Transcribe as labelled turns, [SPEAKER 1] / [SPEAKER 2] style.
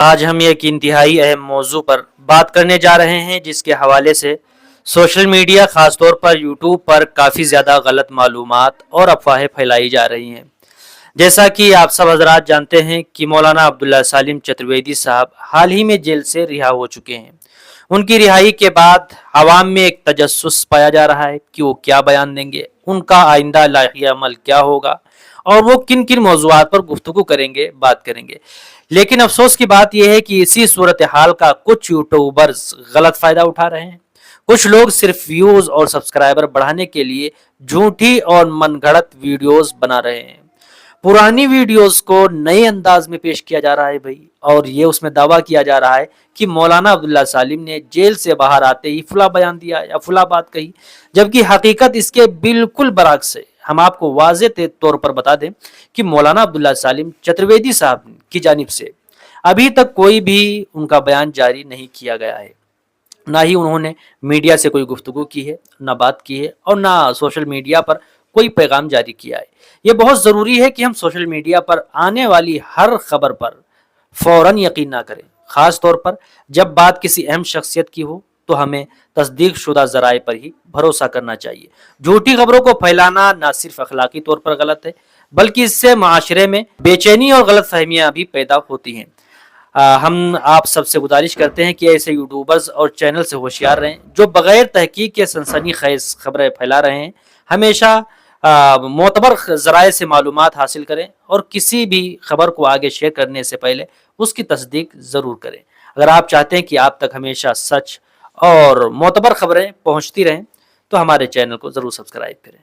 [SPEAKER 1] آج ہم ایک انتہائی اہم موضوع پر بات کرنے جا رہے ہیں جس کے حوالے سے سوشل میڈیا خاص طور پر یوٹیوب پر کافی زیادہ غلط معلومات اور افواہیں پھیلائی جا رہی ہیں۔ جیسا کہ آپ سب حضرات جانتے ہیں کہ مولانا عبداللہ سالم چترویدی صاحب حال ہی میں جیل سے رہا ہو چکے ہیں۔ ان کی رہائی کے بعد عوام میں ایک تجسس پایا جا رہا ہے کہ وہ کیا بیان دیں گے، ان کا آئندہ لاحق عمل کیا ہوگا اور وہ کن کن موضوعات پر گفتگو کریں گے، بات کریں گے۔ لیکن افسوس کی بات یہ ہے کہ اسی صورتحال کا کچھ یوٹیوبرز غلط فائدہ اٹھا رہے ہیں۔ کچھ لوگ صرف ویوز اور سبسکرائبر بڑھانے کے لیے جھوٹی اور من گھڑت ویڈیوز بنا رہے ہیں۔ پرانی ویڈیوز کو نئے انداز میں پیش کیا جا رہا ہے بھائی، اور یہ اس میں دعویٰ کیا جا رہا ہے کہ مولانا عبداللہ سالم نے جیل سے باہر آتے ہی فلاں بیان دیا یا فلاں بات کہی، جبکہ حقیقت اس کے بالکل برعکس ہے۔ ہم آپ کو واضح طور پر بتا دیں کہ مولانا عبداللہ سالم چترویدی صاحب کی جانب سے ابھی تک کوئی بھی ان کا بیان جاری نہیں کیا گیا ہے، نہ ہی انہوں نے میڈیا سے کوئی گفتگو کی ہے، نہ بات کی ہے، اور نہ سوشل میڈیا پر کوئی پیغام جاری کیا ہے۔ یہ بہت ضروری ہے کہ ہم سوشل میڈیا پر آنے والی ہر خبر پر فوراً یقین نہ کریں، خاص طور پر جب بات کسی اہم شخصیت کی ہو تو ہمیں تصدیق شدہ ذرائع پر ہی بھروسہ کرنا چاہیے۔ جھوٹی خبروں کو پھیلانا نہ صرف اخلاقی طور پر غلط ہے، بلکہ اس سے معاشرے میں بے چینی اور غلط فہمیاں بھی پیدا ہوتی ہیں۔ ہم آپ سب سے گزارش کرتے ہیں کہ ایسے یوٹیوبرز اور چینل سے ہوشیار رہیں جو بغیر تحقیق کے سنسنی خیز خبریں پھیلا رہے ہیں۔ ہمیشہ معتبر ذرائع سے معلومات حاصل کریں اور کسی بھی خبر کو آگے شیئر کرنے سے پہلے اس کی تصدیق ضرور کریں۔ اگر آپ چاہتے ہیں کہ آپ تک ہمیشہ سچ اور معتبر خبریں پہنچتی رہیں تو ہمارے چینل کو ضرور سبسکرائب کریں۔